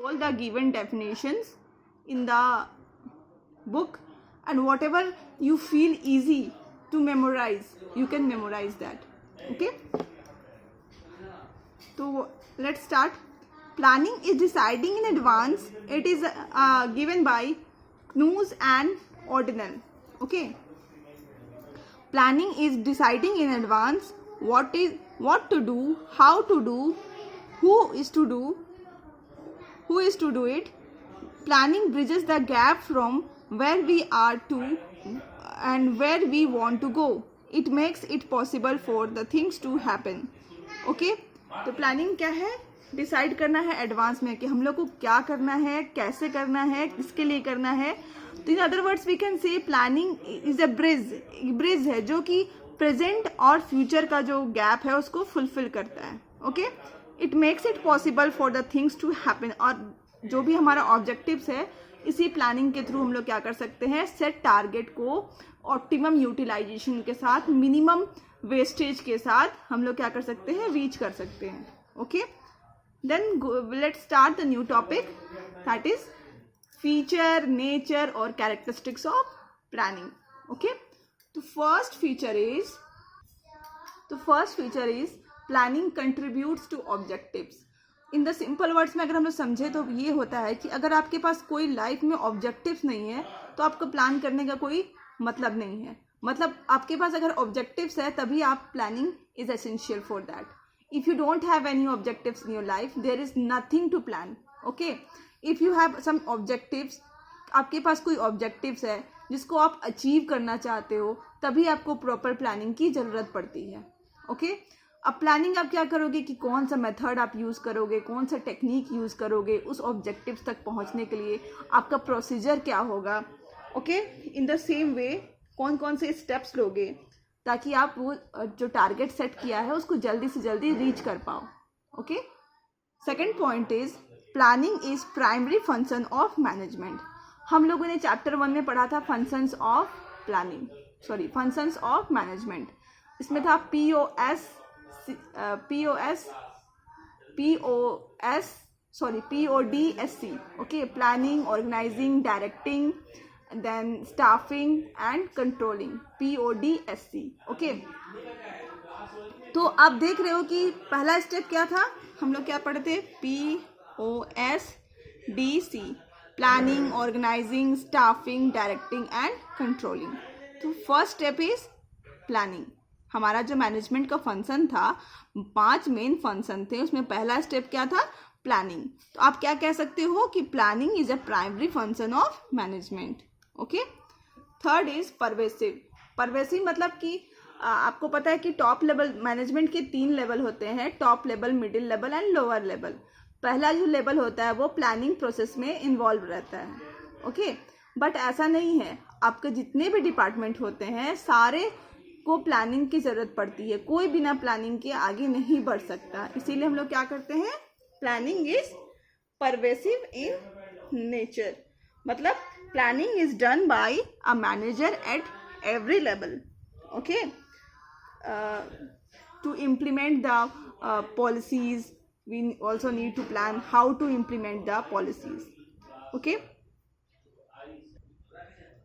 all the given definitions in the book, and whatever you feel easy to memorize, you can memorize that. Okay, so let's start. Planning is deciding in advance. It is given by Knus and Ordinal. Okay, planning is deciding in advance what to do, how to do, who is to do it. Planning bridges the gap from where we are to and where we want to go. It makes it possible for the things to happen. Okay, तो planning क्या है? Decide करना है advance में कि हम लोग को क्या करना है, कैसे करना है, किसके लिए करना है. तो in other words we can say planning is a bridge है जो कि प्रेजेंट और फ्यूचर का जो गैप है उसको फुलफिल करता है. Okay, it makes it possible for the things to happen. और जो भी हमारा ऑब्जेक्टिव्स है, इसी प्लानिंग के थ्रू हम लोग क्या कर सकते हैं, सेट टारगेट को ऑप्टिमम यूटिलाइजेशन के साथ, मिनिमम वेस्टेज के साथ हम लोग क्या कर सकते हैं, रीच कर सकते हैं. Okay, then let's start the new topic, that is feature, nature और कैरेक्टरिस्टिक्स ऑफ प्लानिंग. ओके, तो first feature is planning contributes to objectives. In the simple words में अगर हम लोग समझे तो ये होता है कि अगर आपके पास कोई लाइफ में ऑब्जेक्टिव्स नहीं है तो आपको प्लान करने का कोई मतलब नहीं है. मतलब आपके पास अगर ऑब्जेक्टिव्स है तभी आप planning is essential for that. If you don't have any objectives in your life, there is nothing to plan. Okay, if you have some objectives, आपके पास कोई ऑब्जेक्टिव्स है जिसको आप अचीव करना चाहते हो, तभी आपको प्रॉपर प्लानिंग की ज़रूरत पड़ती है. ओके, अब प्लानिंग आप क्या करोगे कि कौन सा मेथड आप यूज़ करोगे, कौन सा टेक्निक यूज़ करोगे उस ऑब्जेक्टिव्स तक पहुंचने के लिए, आपका प्रोसीजर क्या होगा. Okay, in the same way कौन कौन से स्टेप्स लोगे ताकि आप वो जो टारगेट सेट किया है उसको जल्दी से जल्दी रीच कर पाओ. Okay, second point is planning is primary function of management. हम लोगों ने चैप्टर 1 में पढ़ा था फंक्शंस ऑफ मैनेजमेंट. इसमें था PODSC. Okay, planning, organising, directing, then staffing and controlling. PODSC. Okay, तो आप देख रहे हो कि पहला स्टेप क्या था, हम लोग क्या पढ़े थे, POSDC, planning, organising, staffing, directing and controlling. तो फर्स्ट स्टेप इज प्लानिंग. हमारा जो मैनेजमेंट का फंक्शन था, 5 मेन फंक्शन थे, उसमें पहला स्टेप क्या था, प्लानिंग. तो आप क्या कह सकते हो कि planning is a primary function of management. Okay, third is pervasive मतलब कि आपको पता है कि टॉप लेवल मैनेजमेंट के 3 लेवल होते हैं, top level, middle level and lower level. पहला जो लेवल होता है वो प्लानिंग प्रोसेस में इन्वॉल्व रहता है. ओके, बट ऐसा नहीं है, आपके जितने भी डिपार्टमेंट होते हैं सारे को प्लानिंग की ज़रूरत पड़ती है. कोई बिना प्लानिंग के आगे नहीं बढ़ सकता. इसीलिए हम लोग क्या करते हैं, planning is pervasive in nature. मतलब planning is done by a manager at every level. Okay, to implement the policies we also need to plan how to implement the policies. Okay,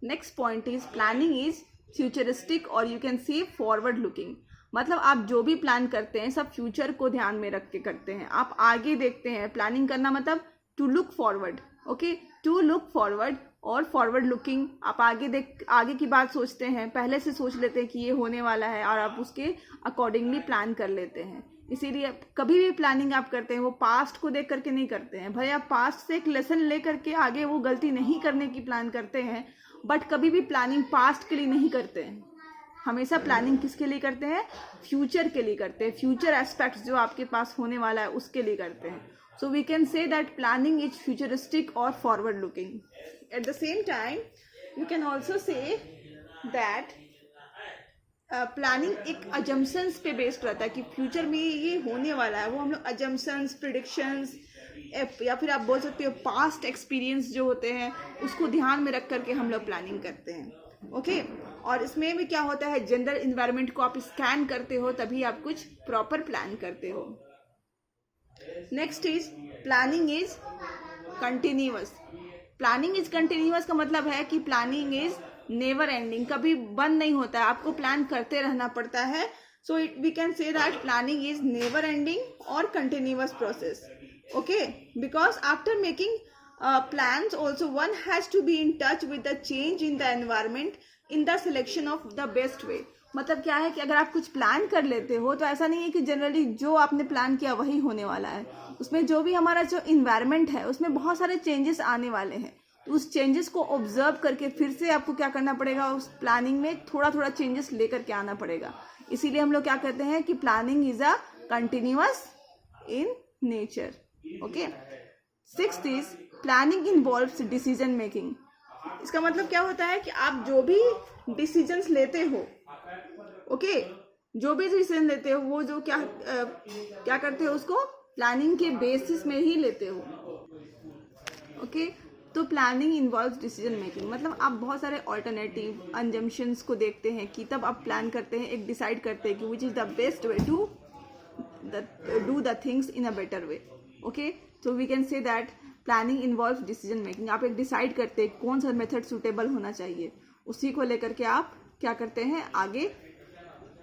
next point is planning is futuristic or you can say forward looking. मतलब आप जो भी plan करते हैं सब future को ध्यान में रख के करते हैं, आप आगे देखते हैं. प्लानिंग करना मतलब to look forward. Okay, to look forward और फॉरवर्ड लुकिंग, आप आगे की बात सोचते हैं, पहले से सोच लेते हैं कि ये होने वाला है और आप उसके अकॉर्डिंगली प्लान कर लेते हैं. इसीलिए कभी भी प्लानिंग आप करते हैं वो पास्ट को देख करके नहीं करते हैं. भाई आप पास्ट से एक लेसन ले करके आगे वो गलती नहीं करने की प्लान करते हैं, बट कभी भी प्लानिंग पास्ट के लिए नहीं करते हैं. हमेशा प्लानिंग किसके लिए करते हैं, फ्यूचर के लिए करते हैं. फ्यूचर एस्पेक्ट्स जो आपके पास होने वाला है उसके लिए करते हैं. So we can say that planning is futuristic और forward looking. At the same time you can also say that planning एक अजम्पशंस पे बेस्ड रहता है कि फ्यूचर में ये होने वाला है. वो हम लोग अजम्पशंस, प्रिडिक्शंस या फिर आप बोल सकते हो पास्ट एक्सपीरियंस जो होते हैं उसको ध्यान में रख करके हम लोग प्लानिंग करते हैं. ओके, और इसमें भी क्या होता है, जनरल इन्वायरमेंट को आप स्कैन करते हो तभी आप कुछ प्रॉपर प्लान करते हो. Next is planning is continuous. Planning is continuous का मतलब है कि प्लानिंग इज नेवर एंडिंग, कभी बंद नहीं होता है, आपको प्लान करते रहना पड़ता है। So we can say that planning is never ending और continuous process. Okay, because after making plans also one has to be in touch with the change in the environment in the selection of the best way। मतलब क्या है कि अगर आप कुछ plan कर लेते हो तो ऐसा नहीं है कि जनरली जो आपने प्लान किया वही होने वाला है, उसमें जो भी हमारा जो इन्वायरमेंट है उसमें बहुत सारे चेंजेस आने वाले हैं। तो उस चेंजेस को ऑब्जर्व करके फिर से आपको क्या करना पड़ेगा, उस प्लानिंग में थोड़ा थोड़ा चेंजेस लेकर के आना पड़ेगा। इसीलिए हम लोग क्या कहते हैं कि planning is a continuous in nature. Okay, sixth is planning involves decision making. इसका मतलब क्या होता है कि आप जो भी डिसीजंस लेते हो, ओके, जो भी डिसीजन लेते हो वो जो क्या करते हो उसको प्लानिंग के बेसिस में ही लेते हो। ओके, तो प्लानिंग इन्वॉल्व्स डिसीजन मेकिंग मतलब आप बहुत सारे ऑल्टरनेटिव अनजम्पशंस को देखते हैं कि तब आप प्लान करते हैं, एक डिसाइड करते हैं कि which is the best way to do the things in a better way. Okay, so we can say that planning involves decision making। आप एक डिसाइड करते हैं कौन सा मेथड सूटेबल होना चाहिए, उसी को लेकर के आप क्या करते हैं, आगे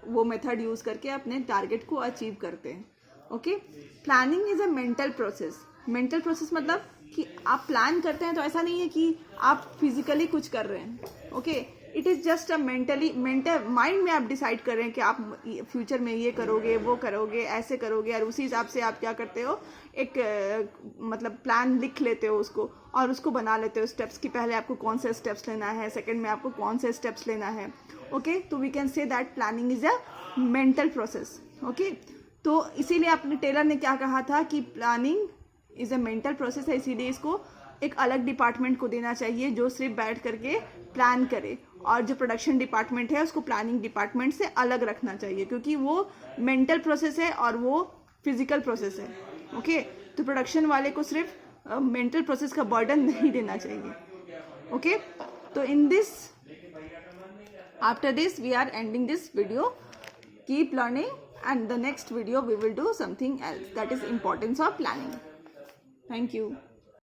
वो मेथड यूज करके अपने टारगेट को अचीव करते हैं। Okay, planning is a mental process. Mental process मतलब कि आप प्लान करते हैं तो ऐसा नहीं है कि आप फिजिकली कुछ कर रहे हैं। Okay, it is just a mental mind में आप डिसाइड कर रहे हैं कि आप फ्यूचर में ये करोगे, वो करोगे, ऐसे करोगे, और उसी हिसाब से आप क्या करते हो, एक मतलब प्लान लिख लेते हो उसको और उसको बना लेते हो स्टेप्स की पहले आपको कौन से स्टेप्स लेना है, सेकंड में आपको कौन से स्टेप्स लेना है। ओके, तो we can say that planning is a mental process. Okay, तो इसीलिए अपने टेलर ने क्या कहा था कि planning is a mental process है, इसीलिए इसको एक अलग डिपार्टमेंट को देना चाहिए जो सिर्फ बैठ करके प्लान करे, और जो प्रोडक्शन डिपार्टमेंट है उसको प्लानिंग डिपार्टमेंट से अलग रखना चाहिए क्योंकि वो मेंटल प्रोसेस है और वो फिजिकल प्रोसेस है। ओके, तो प्रोडक्शन वाले को सिर्फ मेंटल प्रोसेस का बर्डन नहीं देना चाहिए। ओके, तो in this after this we are ending this video. Keep learning and the next video we will do something else, that is importance of planning. Thank you.